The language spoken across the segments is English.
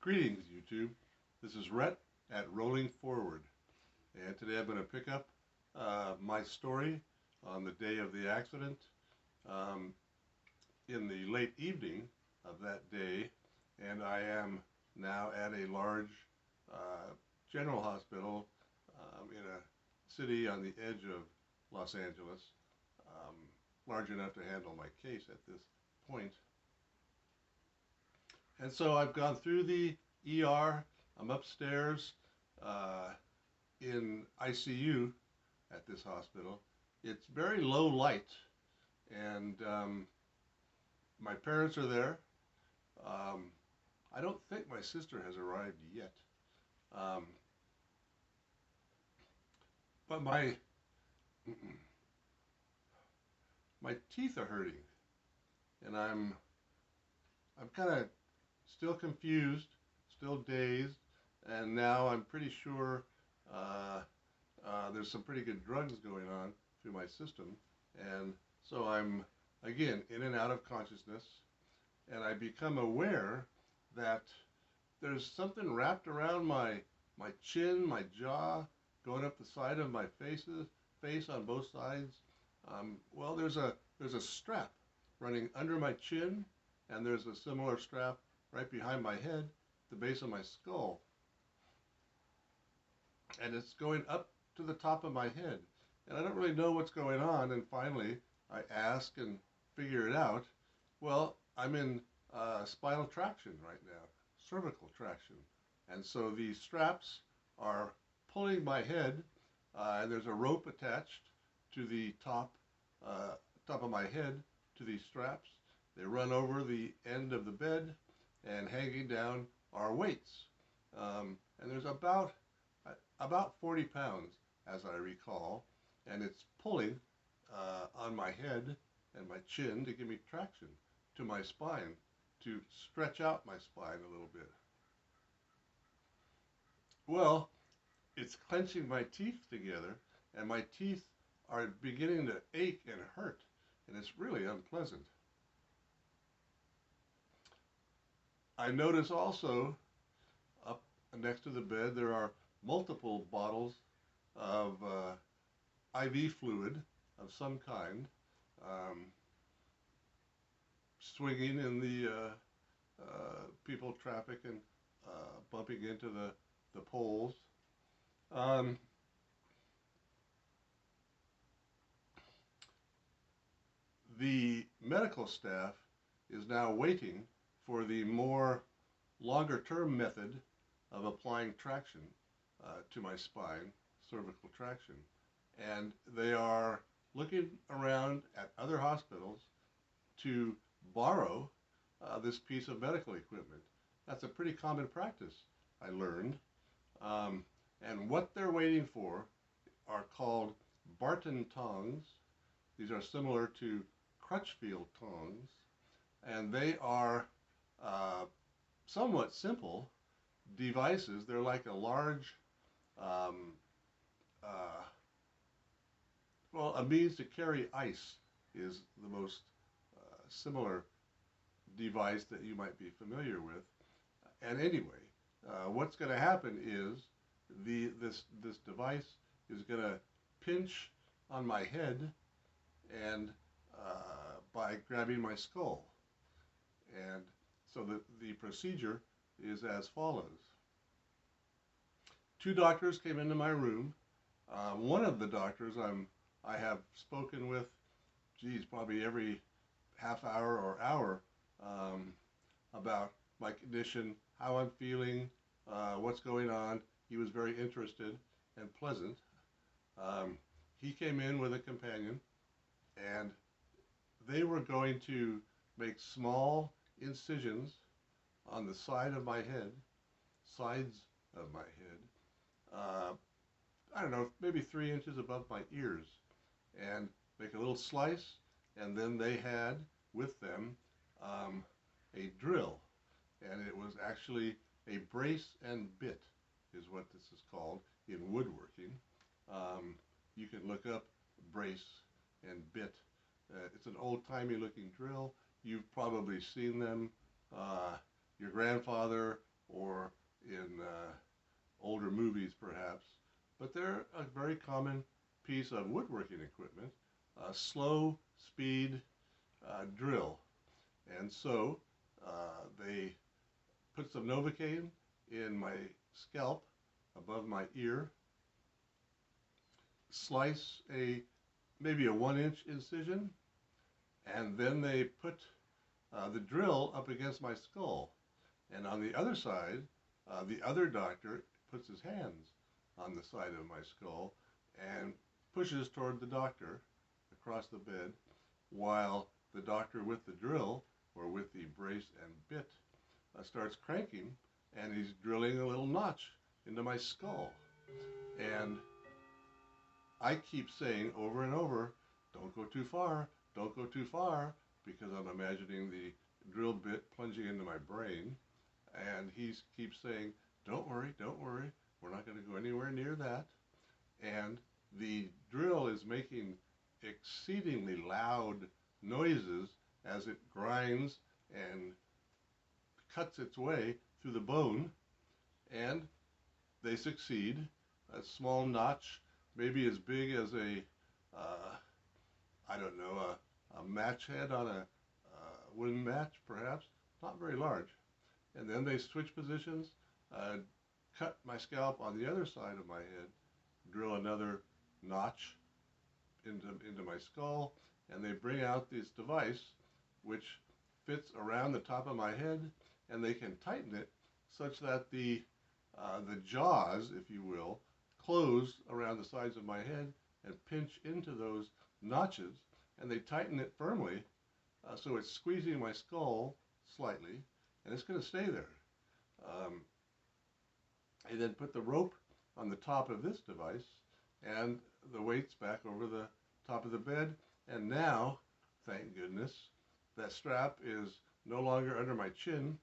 Greetings, YouTube. This is Rhett at Rolling Forward, and today I'm going to pick up my story on the day of the accident. In the late evening of that day, and I am now at a large general hospital in a city on the edge of Los Angeles, large enough to handle my case at this point. And so I've gone through the ER. I'm upstairs in ICU at this hospital. It's very low light, and my parents are there. I don't think my sister has arrived yet. But my teeth are hurting, and I'm kind of still confused, still dazed, and now I'm pretty sure there's some pretty good drugs going on through my system, and so I'm again in and out of consciousness, and I become aware that there's something wrapped around my chin, my jaw, going up the side of my face on both sides. Well, there's a strap running under my chin, and there's a similar strap right behind my head, the base of my skull. And it's going up to the top of my head. And I don't really know what's going on, and finally I ask and figure it out. Well, I'm in spinal traction right now, cervical traction. And so these straps are pulling my head, and there's a rope attached to the top of my head to these straps. They run over the end of the bed, and hanging down are weights. And there's about 40 pounds, as I recall, and it's pulling on my head and my chin to give me traction to my spine, to stretch out my spine a little bit. Well, it's clenching my teeth together, and my teeth are beginning to ache and hurt, and it's really unpleasant. I notice also up next to the bed there are multiple bottles of IV fluid of some kind, swinging in the people traffic and bumping into the poles. The medical staff is now waiting for the more longer-term method of applying traction to my spine, cervical traction. And they are looking around at other hospitals to borrow this piece of medical equipment. That's a pretty common practice, I learned. And what they're waiting for are called Barton tongs. These are similar to Crutchfield tongs, and they are somewhat simple devices. They're like a large, well, a means to carry ice is the most similar device that you might be familiar with. And anyway, what's going to happen is this device is going to pinch on my head and by grabbing my skull. And so the procedure is as follows. Two doctors came into my room. One of the doctors I have spoken with, probably every half hour or hour about my condition, how I'm feeling, what's going on. He was very interested and pleasant. He came in with a companion, and they were going to make small incisions on the side of my head, sides of my head, I don't know, maybe 3 inches above my ears, and make a little slice. And then they had with them a drill, and it was actually a brace and bit is what this is called in woodworking. You can look up brace and bit. It's an old-timey looking drill. You've probably seen them. Your grandfather or in older movies perhaps, but they're a very common piece of woodworking equipment, a slow speed drill. And so they put some Novocaine in my scalp above my ear, slice maybe a 1-inch incision, and then they put the drill up against my skull. And on the other side, the other doctor puts his hands on the side of my skull and pushes toward the doctor across the bed, while the doctor with the drill, or with the brace and bit, starts cranking, and he's drilling a little notch into my skull. And I keep saying over and over, don't go too far, don't go too far, because I'm imagining the drill bit plunging into my brain. And he keeps saying, don't worry, we're not going to go anywhere near that. And the drill is making exceedingly loud noises as it grinds and cuts its way through the bone, and they succeed. A small notch, maybe as big as I don't know, a match head on a wooden match, perhaps, not very large. And then they switch positions, cut my scalp on the other side of my head, drill another notch into my skull, and they bring out this device which fits around the top of my head, and they can tighten it such that the jaws, if you will, close around the sides of my head and pinch into those notches, and they tighten it firmly, so it's squeezing my skull slightly, and it's going to stay there. I then put the rope on the top of this device and the weights back over the top of the bed, and now, thank goodness, that strap is no longer under my chin,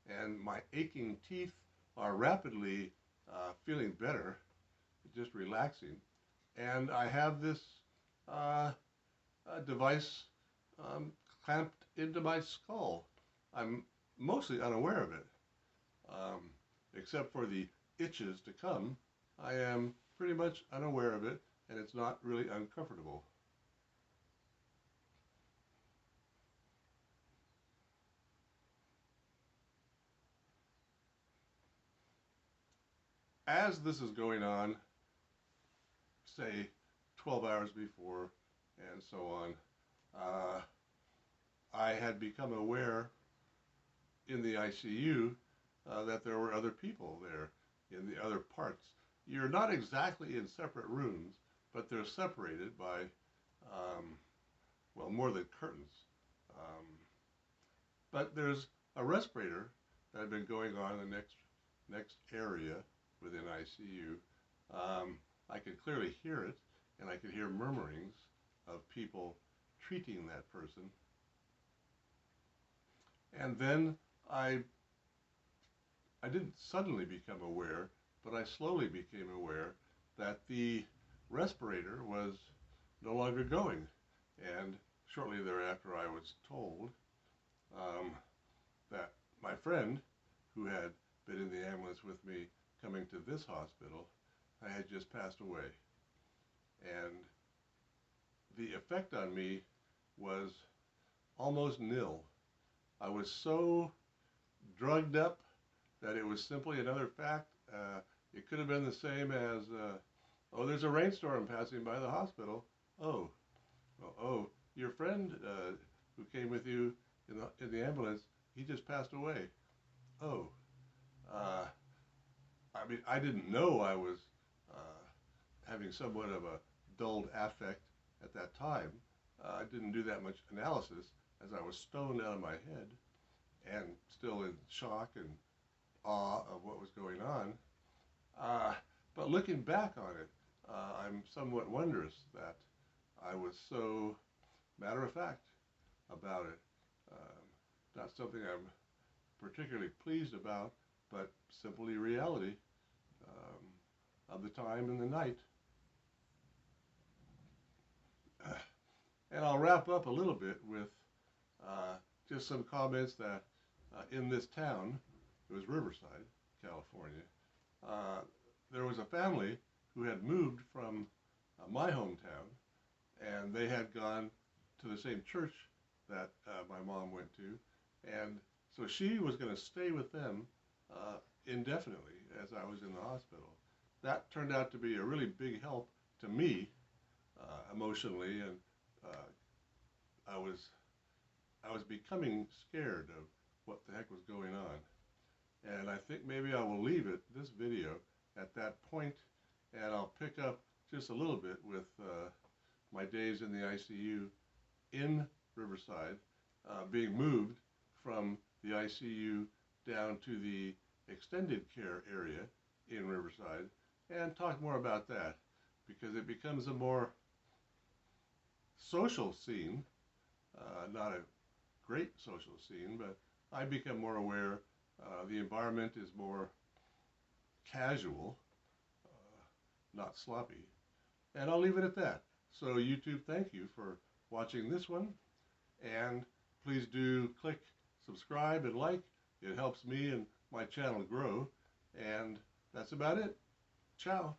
and my aching teeth are rapidly feeling better, just relaxing. And I have this device clamped into my skull. I'm mostly unaware of it, except for the itches to come. I am pretty much unaware of it, and it's not really uncomfortable. As this is going on, say 12 hours before, and so on, I had become aware in the ICU that there were other people there in the other parts. You're not exactly in separate rooms, but they're separated by, well, more than curtains. But there's a respirator that had been going on in the next area within ICU. I could clearly hear it, and I could hear murmurings of people treating that person. And then I didn't suddenly become aware, but I slowly became aware that the respirator was no longer going. And shortly thereafter, I was told that my friend, who had been in the ambulance with me coming to this hospital, had just passed away. And the effect on me was almost nil. I was so drugged up that it was simply another fact. It could have been the same as, oh, there's a rainstorm passing by the hospital. Oh, your friend who came with you in the ambulance, he just passed away. Oh, I mean, I didn't know I was having somewhat of a dulled affect at that time. I didn't do that much analysis, as I was stoned out of my head and still in shock and awe of what was going on. But looking back on it, I'm somewhat wondrous that I was so matter-of-fact about it. Not something I'm particularly pleased about, but simply reality of the time and the night. And I'll wrap up a little bit with just some comments that in this town, it was Riverside, California. Uh, there was a family who had moved from my hometown, and they had gone to the same church that my mom went to, and so she was going to stay with them indefinitely as I was in the hospital. That turned out to be a really big help to me emotionally, and uh, I was I was becoming scared of what the heck was going on. And I think maybe I will leave this video at that point, and I'll pick up just a little bit with my days in the ICU in Riverside, being moved from the ICU down to the extended care area in Riverside, and talk more about that, because it becomes a more social scene, not a great social scene, but I become more aware. The environment is more casual, not sloppy. And I'll leave it at that. So YouTube, thank you for watching this one. And please do click subscribe and like. It helps me and my channel grow. And that's about it. Ciao.